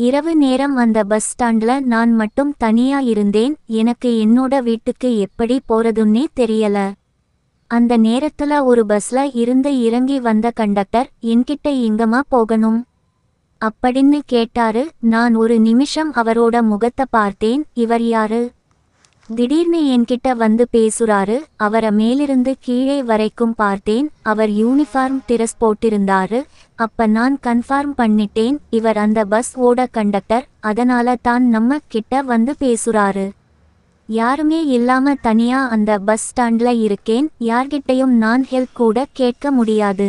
இரவு நேரம் அந்த பஸ் ஸ்டாண்ட்ல நான் மட்டும் தனியா இருந்தேன். எனக்கு என்னோட வீட்டுக்கு எப்படி போறதுன்னே தெரியல. அந்த நேரத்துல ஒரு பஸ்ல இருந்து இறங்கி வந்த கண்டக்டர் என்கிட்ட எங்கம்மா போகணும் அப்படின்னு கேட்டாரு. நான் ஒரு நிமிஷம் அவரோட முகத்தை பார்த்தேன். இவர் யாரு? திடீர்னு என்கிட்ட வந்து பேசுறாரு. அவரை மேலிருந்து கீழே வரைக்கும் பார்த்தேன். அவர் யூனிஃபார்ம் டிரஸ் போட்டிருந்தாரு. அப்ப நான் கன்ஃபார்ம் பண்ணிட்டேன், இவர் அந்த பஸ் ஓட கண்டக்டர். அதனால தான் நம்ம கிட்ட வந்து பேசுறாரு. யாருமே இல்லாம தனியா அந்த பஸ் ஸ்டாண்ட்ல இருக்கேன். யார்கிட்டையும் நான் ஹெல்ப் கூட கேட்க முடியாது.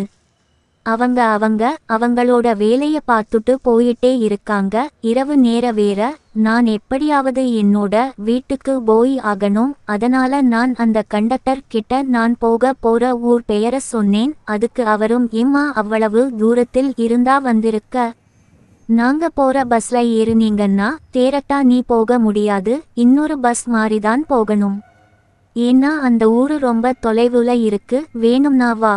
அவங்களோட வேலைய பார்த்துட்டு போயிட்டே இருக்காங்க. இரவு நேர வேற. நான் எப்படியாவது என்னோட வீட்டுக்கு போய் ஆகணும். அதனால நான் அந்த கண்டக்டர் கிட்ட நான் போக போற ஊர் பெயர சொன்னேன். அதுக்கு அவரும் ஏம்மா அவ்வளவு தூரத்தில் இருந்தா வந்திருக்க? நாங்க போற பஸ்ல ஏறுனீங்கன்னா டேரக்டா நீ போக முடியாது. இன்னொரு பஸ் மாறிதான் போகணும். ஏன்னா அந்த ஊரு ரொம்ப தொலைவுல இருக்கு. வேணும்னா வா.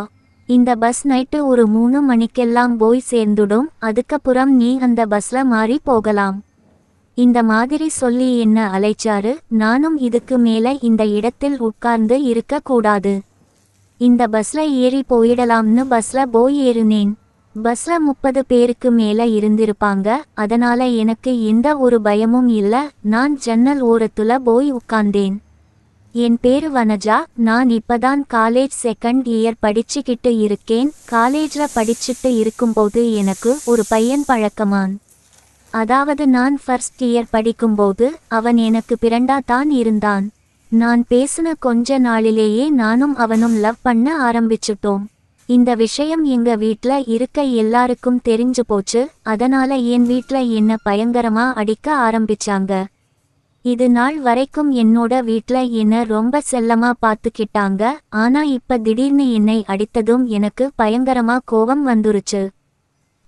இந்த பஸ் நைட்டு ஒரு 3 மணிக்கெல்லாம் போய் சேர்ந்துடும். அதுக்கப்புறம் நீ அந்த பஸ்ல மாறி போகலாம். இந்த மாதிரி சொல்லி என்ன அழைச்சாரு. நானும் இதுக்கு மேல இந்த இடத்தில் உட்கார்ந்து இருக்க கூடாது. இந்த பஸ்ல ஏறி போயிடலாம்னு பஸ்ல போய் ஏறினேன். பஸ்ல 30 பேருக்கு மேல இருந்திருப்பாங்க. அதனால எனக்கு எந்த ஒரு பயமும் இல்ல. நான் ஜன்னல் ஓரத்துல போய் உட்கார்ந்தேன். என் பேரு வனஜா. நான் இப்பதான் காலேஜ் செகண்ட் இயர் படிச்சுக்கிட்டு இருக்கேன். காலேஜ்ல படிச்சுட்டு இருக்கும்போது எனக்கு ஒரு பையன் பழக்கமான். அதாவது நான் ஃபர்ஸ்ட் இயர் படிக்கும்போது அவன் எனக்கு பிறண்டா தான் இருந்தான். நான் பேசின கொஞ்ச நாளிலேயே நானும் அவனும் லவ் பண்ண ஆரம்பிச்சுட்டோம். இந்த விஷயம் எங்க வீட்ல இருக்க எல்லாருக்கும் தெரிஞ்சு போச்சு. அதனால என் வீட்ல என்ன பயங்கரமா அடிக்க ஆரம்பிச்சாங்க. இது நாள் வரைக்கும் என்னோட வீட்ல என்ன ரொம்ப செல்லமா பார்த்துக்கிட்டாங்க. ஆனா இப்ப திடீர்னு என்னை அடித்ததும் எனக்கு பயங்கரமா கோபம் வந்துருச்சு.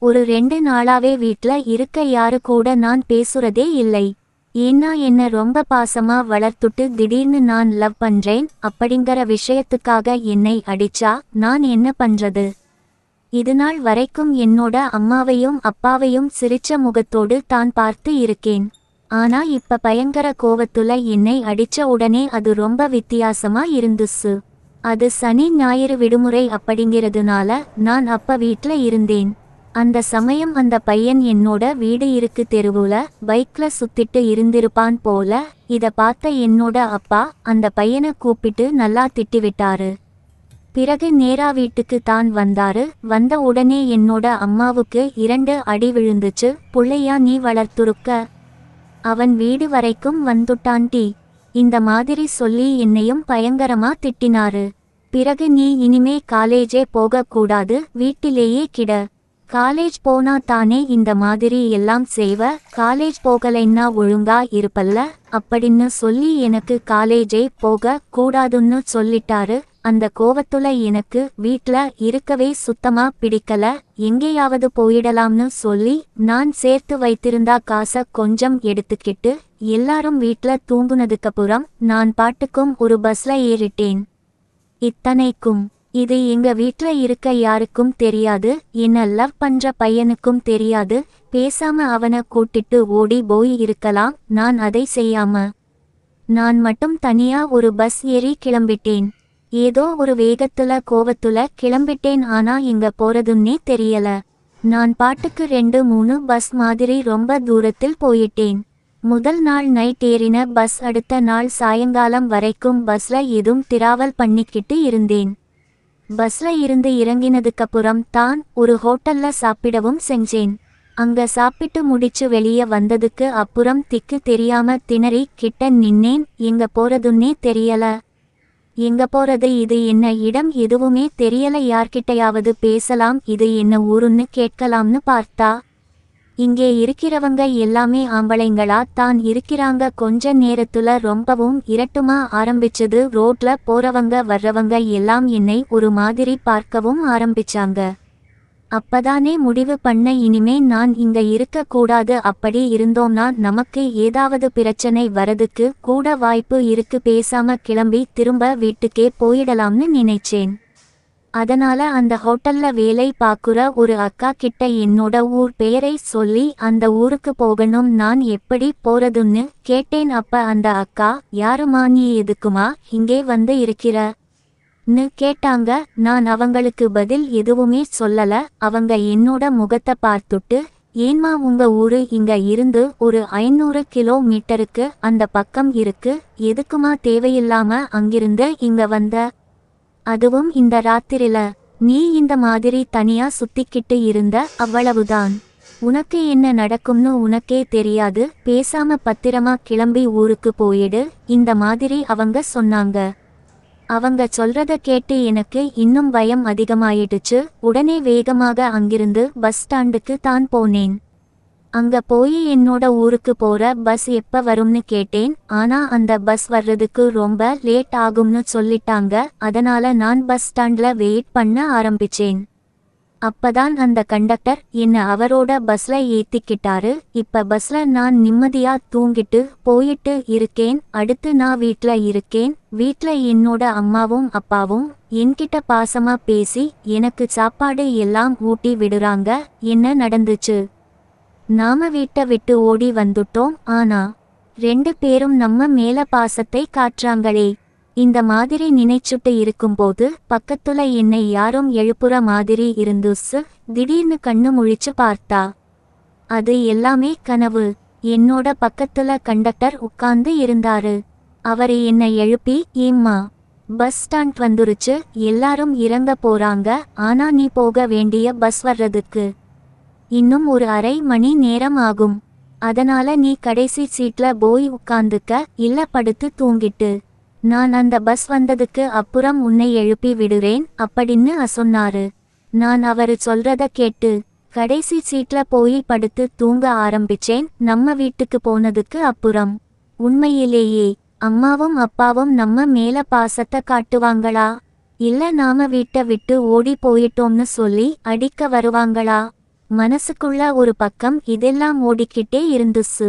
ஒரு 2 நாளாவே வீட்ல இருக்க யாரு கூட நான் பேசுறதே இல்லை. ஏன்னா என்ன ரொம்ப பாசமா வளர்த்துட்டு திடீர்னு நான் லவ் பண்றேன் அப்படிங்கிற விஷயத்துக்காக என்னை அடிச்சா நான் என்ன பண்றது? இது நாள் வரைக்கும் என்னோட அம்மாவையும் அப்பாவையும் சிரிச்ச முகத்தோடு தான் பார்த்து இருக்கேன். ஆனா இப்ப பயங்கர கோவத்துல என்னை அடிச்ச உடனே அது ரொம்ப வித்தியாசமா இருந்துச்சு. அது சனி ஞாயிறு விடுமுறை அப்படிங்கிறதுனால நான் அப்ப வீட்ல இருந்தேன். அந்த சமயம் அந்த பையன் என்னோட வீடு இருக்கு தெருவுல பைக்ல சுத்திட்டு இருந்திருப்பான் போல. இத பார்த்த என்னோட அப்பா அந்த பையனை கூப்பிட்டு நல்லா திட்டிவிட்டாரு. பிறகு நேரா வீட்டுக்கு தான் வந்தாரு. வந்த உடனே என்னோட அம்மாவுக்கு 2 அடி விழுந்துச்சு. புள்ளையா நீ வளர்த்துருக்க? அவன் வீடு வரைக்கும் வந்துட்டான்டி. இந்த மாதிரி சொல்லி என்னையும் பயங்கரமா திட்டினாரு. பிறகு நீ இனிமே காலேஜே போக கூடாது, வீட்டிலேயே கிட. காலேஜ் போனா தானே இந்த மாதிரி எல்லாம் செய்வ. காலேஜ் போகலைன்னா ஒழுங்கா இருப்பல்ல அப்படின்னு சொல்லி எனக்கு காலேஜே போக கூடாதுன்னு சொல்லிட்டாரு. அந்த கோவத்துல எனக்கு வீட்ல இருக்கவே சுத்தமா பிடிக்கல. எங்கேயாவது போயிடலாம்னு சொல்லி நான் சேர்த்து வைத்திருந்தா காசை கொஞ்சம் எடுத்துக்கிட்டு எல்லாரும் வீட்ல தூங்குனதுக்கப்புறம் நான் பாட்டுக்கும் ஒரு பஸ்ல ஏறிட்டேன். இத்தனைக்கும் இது எங்க வீட்ல இருக்க யாருக்கும் தெரியாது. என்ன லவ் பண்ற பையனுக்கும் தெரியாது. பேசாம அவனை கூட்டிட்டு ஓடி போய் இருக்கலாம். நான் அதை செய்யாம நான் மட்டும் தனியா ஒரு பஸ் ஏறி கிளம்பிட்டேன். ஏதோ ஒரு வேகத்துல கோவத்துல கிளம்பிட்டேன். ஆனா எங்க போறதுன்னே தெரியல. நான் பாட்டுக்கு 2-3 பஸ் மாதிரி ரொம்ப தூரத்தில் போயிட்டேன். முதல் நாள் நைட் ஏறின பஸ் அடுத்த நாள் சாயங்காலம் வரைக்கும் பஸ்ல எதுவும் டிராவல் பண்ணிக்கிட்டு இருந்தேன். பஸ்ல இருந்து இறங்கினதுக்கப்புறம் தான் ஒரு ஹோட்டல்ல சாப்பிடவும் செஞ்சேன். அங்க சாப்பிட்டு முடிச்சு வெளியே வந்ததுக்கு அப்புறம் திக்கு தெரியாம திணறி கிட்ட நின்னேன். எங்க போறதுன்னே தெரியல. எங்க போறது? இது என்ன இடம்? எதுவுமே தெரியல. யார்கிட்டையாவது பேசலாம், இது என்ன ஊருன்னு கேட்கலாம்னு பார்த்தா இங்கே இருக்கிறவங்க எல்லாமே ஆம்பளைங்களா தான் இருக்கிறாங்க. கொஞ்ச நேரத்துல ரொம்பவும் இரட்டுமா ஆரம்பிச்சது. ரோட்ல போறவங்க வர்றவங்க எல்லாம் என்னை ஒரு மாதிரி பார்க்கவும் ஆரம்பிச்சாங்க. அப்பதானே முடிவு பண்ண இனிமே நான் இங்க இருக்க கூடாது. அப்படி இருந்தோம்னா நமக்கு ஏதாவது பிரச்சனை வரதுக்கு கூட வாய்ப்பு இருக்கு. பேசாம கிளம்பி திரும்ப வீட்டுக்கே போயிடலாம்னு நினைச்சேன். அதனால அந்த ஹோட்டல்ல வேலை பாக்குற ஒரு அக்கா கிட்ட என்னோட ஊர் பெயரை சொல்லி அந்த ஊருக்கு போகணும். நான் எப்படி போறதுன்னு கேட்டேன். அப்ப அந்த அக்கா, யாருமா நீ, எதுக்குமா இங்கே வந்து இருக்கிற?ன்னு கேட்டாங்க. நான் அவங்களுக்கு பதில் எதுவுமே சொல்லல. அவங்க என்னோட முகத்தை பார்த்துட்டு, ஏன்மா உங்க ஊரு இங்க இருந்து ஒரு 500 கிலோமீட்டருக்கு அந்த பக்கம் இருக்கு, எதுக்குமா தேவையில்லாம அங்கிருந்து இங்க வந்த, அதுவும் இந்த ராத்திரில, நீ இந்த மாதிரி தனியா சுத்திக்கிட்டு இருந்த, அவ்வளவுதான். உனக்கு என்ன நடக்கும்னு உனக்கே தெரியாது, பேசாம பத்திரமா கிளம்பி ஊருக்கு போயிடு, இந்த மாதிரி அவங்க சொன்னாங்க. அவங்க சொல்றத கேட்டு எனக்கு இன்னும் பயம் அதிகமாயிடுச்சு. உடனே வேகமாக அங்கிருந்து பஸ் ஸ்டாண்டுக்கு தான் போனேன். அங்க போய் என்னோட ஊருக்கு போற பஸ் எப்ப வரும்னு கேட்டேன். ஆனா அந்த பஸ் வர்றதுக்கு ரொம்ப லேட் ஆகும்னு சொல்லிட்டாங்க. அதனால நான் பஸ் ஸ்டாண்ட்ல வெயிட் பண்ண ஆரம்பிச்சேன். அப்பதான் அந்த கண்டக்டர் என்ன அவரோட பஸ்ல ஏத்திக்கிட்டாரு. இப்ப பஸ்ல நான் நிம்மதியா தூங்கிட்டு போயிட்டு இருக்கேன். அடுத்து நான் வீட்ல இருக்கேன். வீட்ல என்னோட அம்மாவும் அப்பாவும் என்கிட்ட பாசமா பேசி எனக்கு சாப்பாடு எல்லாம் ஊட்டி விடுறாங்க. என்ன நடந்துச்சு? நாம வீட்டை விட்டு ஓடி வந்துட்டோம். ஆனா 2 பேரும் நம்ம மேல பாசத்தை காட்டுறாங்களே. இந்த மாதிரி நினைச்சுட்டு இருக்கும்போது பக்கத்துல என்னை யாரும் எழுப்புற மாதிரி இருந்துச்சு. திடீர்னு கண்ணு முழிச்சு பார்த்தா அது எல்லாமே கனவு. என்னோட பக்கத்துல கண்டக்டர் உட்கார்ந்து இருந்தாரு. அவரு என்னை எழுப்பி, ஏம்மா, பஸ் ஸ்டாண்ட் வந்துருச்சு, எல்லாரும் இறங்க போறாங்க. ஆனா நீ போக வேண்டிய பஸ் வர்றதுக்கு இன்னும் ஒரு அரை மணி நேரம் ஆகும். அதனால நீ கடைசி சீட்ல போய் உட்கார்ந்துக்க, இல்ல படுத்து தூங்கிட்டு நான் அந்த பஸ் வந்ததுக்கு அப்புறம் உன்னை எழுப்பி விடுறேன் அப்படின்னு சொன்னாரு. நான் அவரு சொல்றத கேட்டு கடைசி சீட்ல போய் படுத்து தூங்க ஆரம்பிச்சேன். நம்ம வீட்டுக்கு போனதுக்கு அப்புறம் உண்மையிலேயே அம்மாவும் அப்பாவும் நம்ம மேல பாசத்தை காட்டுவாங்களா, இல்ல நாம வீட்டை விட்டு ஓடி போயிட்டோம்னு சொல்லி அடிக்க வருவாங்களா? மனசுக்குள்ள ஒரு பக்கம் இதெல்லாம் ஓடிக்கிட்டே இருந்துச்சு.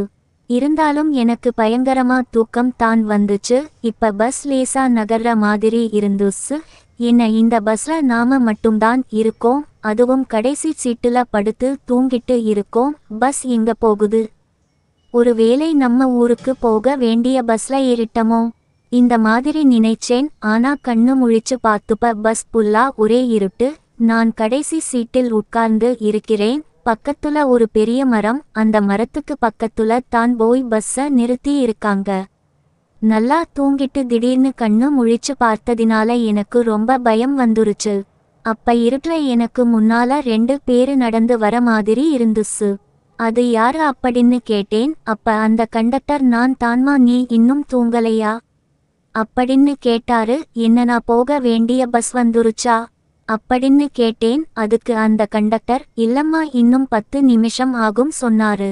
இருந்தாலும் எனக்கு பயங்கரமா தூக்கம் தான் வந்துச்சு. இப்ப பஸ் லேசா நகர்ற மாதிரி இருந்துச்சு. என்ன இந்த பஸ்ல நாம மட்டும்தான் இருக்கோம், அதுவும் கடைசி சீட்டுல படுத்து தூங்கிட்டு இருக்கோம். பஸ் எங்க போகுது? ஒருவேளை நம்ம ஊருக்கு போக வேண்டிய பஸ்ல ஏறிட்டமோ? இந்த மாதிரி நினைச்சேன். ஆனா கண்ணு முழிச்சு பார்த்துப்ப பஸ் புல்லா ஒரே இருட்டு. நான் கடைசி சீட்டில் உட்கார்ந்து இருக்கிறேன். பக்கத்துல ஒரு பெரிய மரம். அந்த மரத்துக்கு பக்கத்துல தான் போய் பஸ்ஸ நிறுத்தி இருக்காங்க. நல்லா தூங்கிட்டு திடீர்னு கண்ணு முழிச்சு பார்த்ததினால எனக்கு ரொம்ப பயம் வந்துருச்சு. அப்ப இருட்டுல எனக்கு முன்னால 2 பேரு நடந்து வர மாதிரி இருந்துச்சு. அது யாரு அப்படின்னு கேட்டேன். அப்ப அந்த கண்டக்டர், நான் தான்மா, நீ இன்னும் தூங்கலையா அப்படின்னு கேட்டாரு. என்ன நான் போக வேண்டிய பஸ் வந்துருச்சா அப்படின்னு கேட்டேன். அதுக்கு அந்த கண்டக்டர், இல்லம்மா, இன்னும் 10 நிமிஷம் ஆகும் சொன்னாரு.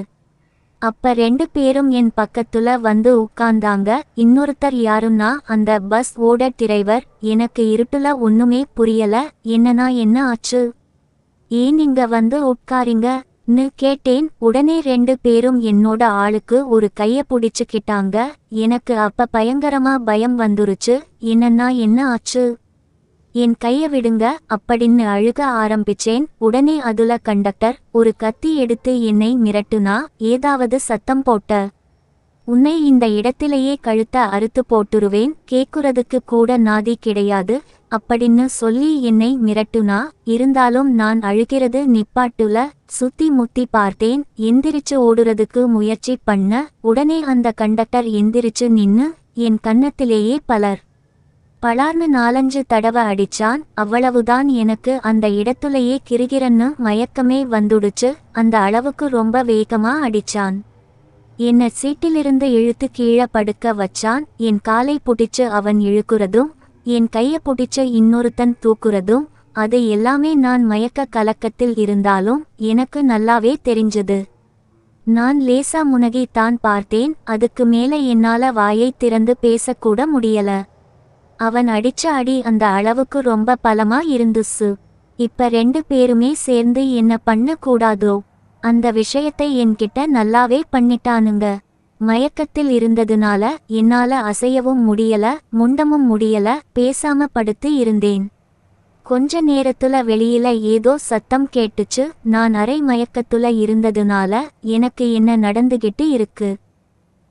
அப்ப 2 பேரும் என் பக்கத்துல வந்து உட்கார்ந்தாங்க. இன்னொருத்தர் யாருன்னா அந்த பஸ் ஓட டிரைவர். எனக்கு இருட்டுல ஒண்ணுமே புரியல. என்ன ஆச்சு, ஏன் இங்க வந்து உட்காரிங்கன்னு கேட்டேன். உடனே 2 பேரும் என்னோட ஆளுக்கு ஒரு கைய பிடிச்சுக்கிட்டாங்க. எனக்கு அப்ப பயங்கரமா பயம் வந்துருச்சு. என்ன ஆச்சு, என் கைய விடுங்க அப்படின்னு அழுக ஆரம்பிச்சேன். உடனே அதுல கண்டக்டர் ஒரு கத்தி எடுத்து என்னை மிரட்டுனா, ஏதாவது சத்தம் போட்ட உன்னை இந்த இடத்திலேயே கழுத்த அறுத்து போட்டுருவேன், கேக்குறதுக்கு கூட நாதி கிடையாது அப்படின்னு சொல்லி என்னை மிரட்டுனா. இருந்தாலும் நான் அழுகிறது நிப்பாட்டுல. சுத்தி முத்தி பார்த்தேன். எந்திரிச்சு ஓடுறதுக்கு முயற்சி பண்ண. உடனே அந்த கண்டக்டர் எந்திரிச்சு நின்னு என் கன்னத்திலேயே பலார்னு 4-5 தடவை அடிச்சான். அவ்வளவுதான். எனக்கு அந்த இடத்துலயே கிறுகிறன்னு மயக்கமே வந்துடுச்சு. அந்த அளவுக்கு ரொம்ப வேகமா அடிச்சான். என்ன சீட்டிலிருந்து இழுத்து கீழே படுக்க வச்சான். என் காலை புடிச்சு அவன் இழுக்குறதும் என் கைய புடிச்சு இன்னொருத்தன் தூக்குறதும், அது எல்லாமே நான் மயக்க கலக்கத்தில் இருந்தாலும் எனக்கு நல்லாவே தெரிஞ்சது. நான் லேசா முனகி தான் பார்த்தேன். அதுக்கு மேல என்னால வாயை திறந்து பேசக்கூட முடியல. அவன் அடிச்ச அடி அந்த அளவுக்கு ரொம்ப பலமா இருந்துச்சு. இப்ப 2 பேருமே சேர்ந்து என்ன பண்ண கூடாதோ அந்த விஷயத்தை என்கிட்ட நல்லாவே பண்ணிட்டானுங்க. மயக்கத்தில் இருந்ததுனால என்னால அசையவும் முடியல, முண்டமும் முடியல. பேசாம படுத்து இருந்தேன். கொஞ்ச நேரத்துல வெளியில ஏதோ சத்தம் கேட்டுச்சு. நான் அரை மயக்கத்துல இருந்ததுனால எனக்கு என்ன நடந்துகிட்டு இருக்கு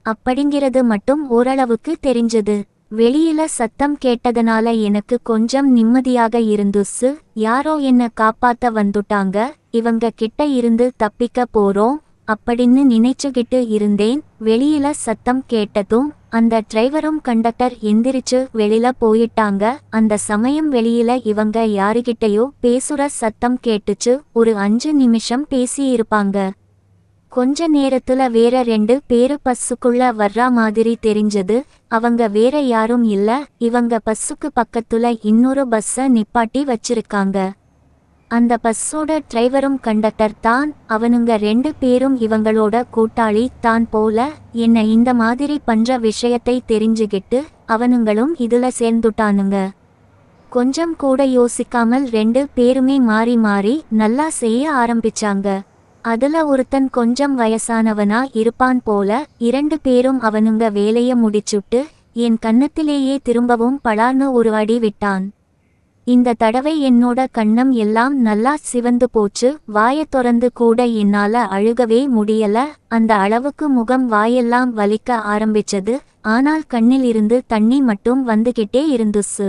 அப்படிங்கிறது மட்டும் ஓரளவுக்கு தெரிஞ்சது. வெளியில சத்தம் கேட்டதனால எனக்கு கொஞ்சம் நிம்மதியாக இருந்துச்சு. யாரோ என்ன காப்பாத்த வந்துட்டாங்க, இவங்க கிட்ட இருந்து தப்பிக்க போறோம் அப்படின்னு நினைச்சுக்கிட்டு இருந்தேன். வெளியில சத்தம் கேட்டதும் அந்த டிரைவரும் கண்டக்டர் எந்திரிச்சு வெளியில போயிட்டாங்க. அந்த சமயம் வெளியில இவங்க யாருகிட்டயோ பேசுற சத்தம் கேட்டுச்சு. ஒரு 5 நிமிஷம் பேசியிருப்பாங்க. கொஞ்ச நேரத்துல வேற 2 பேரு பஸ்ஸுக்குள்ள வர்ற மாதிரி தெரிஞ்சது. அவங்க வேற யாரும் இல்ல, இவங்க பஸ்ஸுக்கு பக்கத்துல இன்னொரு பஸ்ஸ நிப்பாட்டி வச்சிருக்காங்க. அந்த பஸ்ஸோட டிரைவரும் கண்டக்டர் தான். அவனுங்க 2 பேரும் இவங்களோட கூட்டாளி தான் போல. என்ன இந்த மாதிரி பண்ற விஷயத்தை தெரிஞ்சுகிட்டு அவனுங்களும் இதுல சேர்ந்துட்டானுங்க. கொஞ்சம் கூட யோசிக்காமல் 2 பேருமே மாறி மாறி நல்லா செய்ய ஆரம்பிச்சாங்க. அதுல ஒருத்தன் கொஞ்சம் வயசானவனா இருப்பான் போல. 2 பேரும் அவனுங்க வேலைய முடிச்சுட்டு என் கன்னத்திலேயே திரும்பவும் பளார்னு ஒரு அடி விட்டான். இந்த தடவை என்னோட கன்னம் எல்லாம் நல்லா சிவந்து போச்சு. வாய தொறந்து கூட என்னால அழுகவே முடியல. அந்த அளவுக்கு முகம் வாயெல்லாம் வலிக்க ஆரம்பிச்சது. ஆனால் கண்ணில் இருந்து தண்ணி மட்டும் வந்துகிட்டே இருந்துச்சு.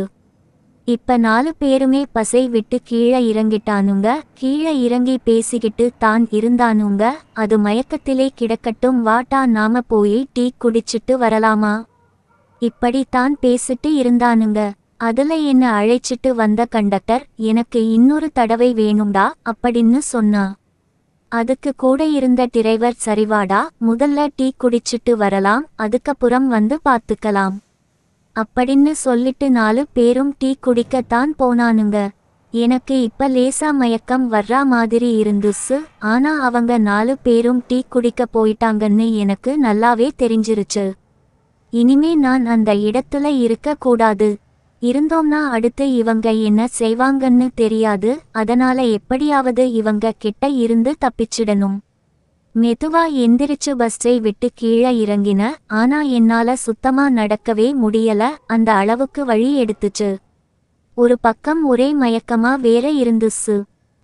இப்ப 4 பேருமே பசை விட்டு கீழே இறங்கிட்டானுங்க. கீழே இறங்கி பேசிக்கிட்டு தான் இருந்தானுங்க. அது மயக்கத்திலே கிடக்கட்டும், வாட்டா நாம போய் டீ குடிச்சிட்டு வரலாமா, இப்படி தான் பேசிட்டு இருந்தானுங்க. அதுல என்ன அழைச்சிட்டு வந்த கண்டக்டர் எனக்கு இன்னொரு தடவை வேணும்டா அப்படின்னு சொன்னா. அதுக்கு கூட இருந்த டிரைவர் சரிவாடா, முதல்ல டீ குடிச்சிட்டு வரலாம், அதுக்கப்புறம் வந்து பார்த்துக்கலாம் அப்படின்னு சொல்லிட்டு 4 பேரும் டீ குடிக்கத்தான் போனானுங்க. எனக்கு இப்ப லேசா மயக்கம் வர்ற மாதிரி இருந்துச்சு. ஆனா அவங்க 4 பேரும் டீ குடிக்க போயிட்டாங்கன்னு எனக்கு நல்லாவே தெரிஞ்சிருச்சு. இனிமே நான் அந்த இடத்துல இருக்க கூடாது. இருந்தோம்னா அடுத்து இவங்க என்ன செய்வாங்கன்னு தெரியாது. அதனால எப்படியாவது இவங்க கிட்ட இருந்து தப்பிச்சிடணும். மெதுவா எந்திரிச்சு பஸ்ஸை விட்டு கீழே இறங்கின. ஆனா என்னால சுத்தமா நடக்கவே முடியல, அந்த அளவுக்கு வழி எடுத்துச்சு. ஒரு பக்கம் ஒரே மயக்கமா வேற இருந்துச்சு.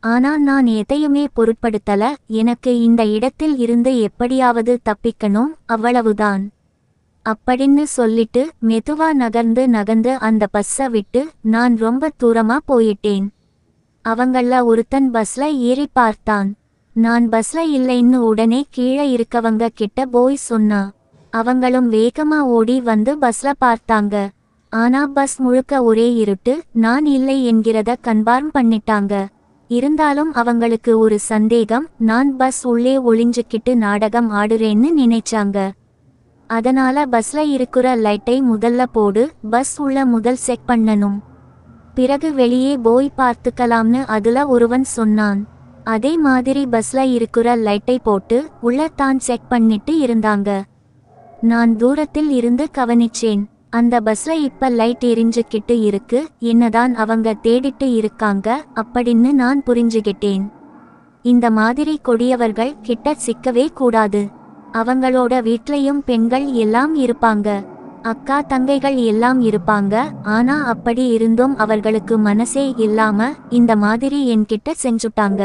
ஆனா நான் எதையுமே பொருட்படுத்தல. எனக்கு இந்த இடத்தில் இருந்து எப்படியாவது தப்பிக்கணும், அவ்வளவுதான் அப்படின்னு சொல்லிட்டு மெதுவா நகர்ந்து அந்த பஸ்ஸை விட்டு நான் ரொம்ப தூரமா போயிட்டேன். அவங்கள ஒருத்தன் பஸ்ல ஏறி பார்த்தான். நான் பஸ்ல இல்லைன்னு உடனே கீழே இருக்கவங்க கிட்ட போய் சொன்னா. அவங்களும் வேகமா ஓடி வந்து பஸ்ல பார்த்தாங்க. ஆனா பஸ் முழுக்க ஒரே இருட்டு. நான் இல்லை என்கிறத கன்ஃபார்ம் பண்ணிட்டாங்க. இருந்தாலும் அவங்களுக்கு ஒரு சந்தேகம், நான் பஸ் உள்ளே ஒளிஞ்சுக்கிட்டு நாடகம் ஆடுறேன்னு நினைச்சாங்க. அதனால பஸ்ல இருக்கிற லைட்டை முதல்ல போடு, பஸ் உள்ள முதல் செக் பண்ணணும், பிறகு வெளியே போய் பார்த்துக்கலாம்னு அதுல ஒருவன் சொன்னான். அதே மாதிரி பஸ்ல இருக்கிற லைட்டை போட்டு உள்ள தான் செக் பண்ணிட்டு இருந்தாங்க. நான் தூரத்தில் இருந்து கவனிச்சேன். அந்த பஸ்ல இப்ப லைட் எரிஞ்சுக்கிட்டு இருக்கு. என்னதான் அவங்க தேடிட்டு இருக்காங்க அப்படின்னு நான் புரிஞ்சுகிட்டேன். இந்த மாதிரி கொடியவர்கள் கிட்ட சிக்கவே கூடாது. அவங்களோட வீட்லயும் பெண்கள் எல்லாம் இருப்பாங்க, அக்கா தங்கைகள் எல்லாம் இருப்பாங்க. ஆனா அப்படி இருந்தும் அவர்களுக்கு மனசே இல்லாம இந்த மாதிரி என்கிட்ட செஞ்சுட்டாங்க.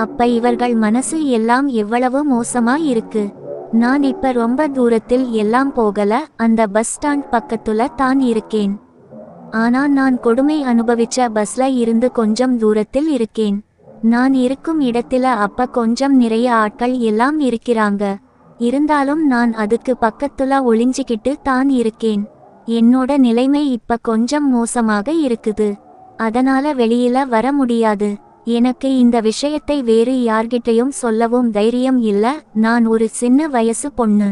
அப்ப இவர்கள் மனசு எல்லாம் எவ்வளவு மோசமா இருக்கு. நான் இப்ப ரொம்ப தூரத்தில் எல்லாம் போகல, அந்த பஸ் ஸ்டாண்ட் பக்கத்துல தான் இருக்கேன். ஆனா நான் கொடுமை அனுபவிச்ச பஸ்ல இருந்து கொஞ்சம் தூரத்தில் இருக்கேன். நான் இருக்கும் இடத்துல அப்ப கொஞ்சம் நிறைய ஆட்கள் எல்லாம் இருக்கிறாங்க. இருந்தாலும் நான் அதுக்கு பக்கத்துல ஒளிஞ்சிக்கிட்டு தான் இருக்கேன். என்னோட நிலைமை இப்ப கொஞ்சம் மோசமாக இருக்குது. அதனால வெளியில வர முடியாது. எனக்கு இந்த விஷயத்தை வேறு யார்கிட்டையும் சொல்லவும் தைரியம் இல்ல. நான் ஒரு சின்ன வயசு பொண்ணு.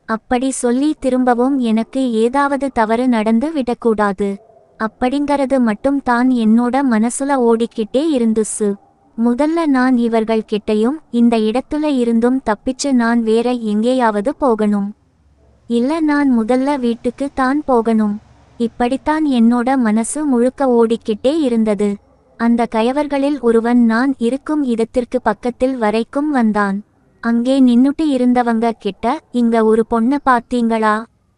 அப்படி சொல்லி திரும்பவும் எனக்கு ஏதாவது தவறு நடந்து விடக்கூடாது அப்படிங்கிறது மட்டும் தான் என்னோட மனசுல ஓடிக்கிட்டே இருந்துச்சு. முதல்ல நான் இவர்கள் கிட்டையும் இந்த இடத்துல இருந்தும் தப்பிச்சு நான் வேற எங்கேயாவது போகணும். இல்ல நான் முதல்ல வீட்டுக்கு தான் போகணும். இப்படித்தான் என்னோட மனசு முழுக்க ஓடிக்கிட்டே இருந்தது. அந்த கயவர்களில் ஒருவன் நான் இருக்கும் இடத்திற்கு பக்கத்தில் வரைக்கும் வந்தான். அங்கே நின்னுட்டு இருந்தவங்க கிட்ட இங்க ஒரு பொண்ண பாத்தீங்களா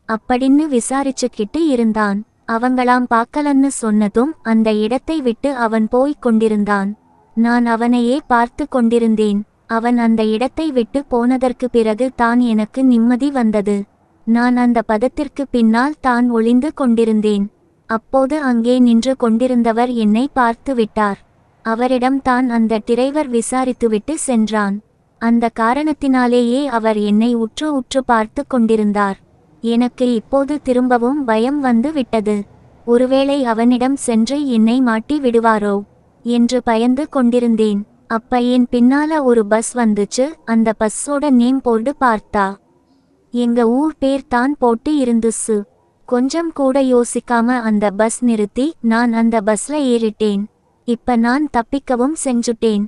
அப்படின்னு விசாரிச்சுக்கிட்டு இருந்தான். அவங்களாம் பார்க்கலன்னு சொன்னதும் அந்த இடத்தை விட்டு அவன் போய்க் கொண்டிருந்தான். நான் அவனையே பார்த்து கொண்டிருந்தேன். அவன் அந்த இடத்தை விட்டு போனதற்கு பிறகு தான் எனக்கு நிம்மதி வந்தது. நான் அந்த பதத்திற்கு பின்னால் தான் ஒளிந்து கொண்டிருந்தேன். அப்போது அங்கே நின்று கொண்டிருந்தவர் என்னை பார்த்து விட்டார். அவரிடம் தான் அந்த டிரைவர் விசாரித்துவிட்டு சென்றான். அந்த காரணத்தினாலேயே அவர் என்னை உற்று உற்று பார்த்து கொண்டிருந்தார். எனக்கு இப்போது திரும்பவும் பயம் வந்து விட்டது. ஒருவேளை அவனிடம் சென்று என்னை மாட்டி விடுவாரோ என்று பயந்து கொண்டிருந்தேன். அப்ப என் பின்னால ஒரு பஸ் வந்துச்சு. அந்த பஸ்ஸோட நேம் போர்டு பார்த்தா எங்க ஊர் பேர் தான் போட்டு இருந்துச்சு. கொஞ்சம் கூட யோசிக்காம அந்த பஸ் நிறுத்தி நான் அந்த பஸ்ல ஏறிட்டேன். இப்ப நான் தப்பிக்கவும் செஞ்சுட்டேன்.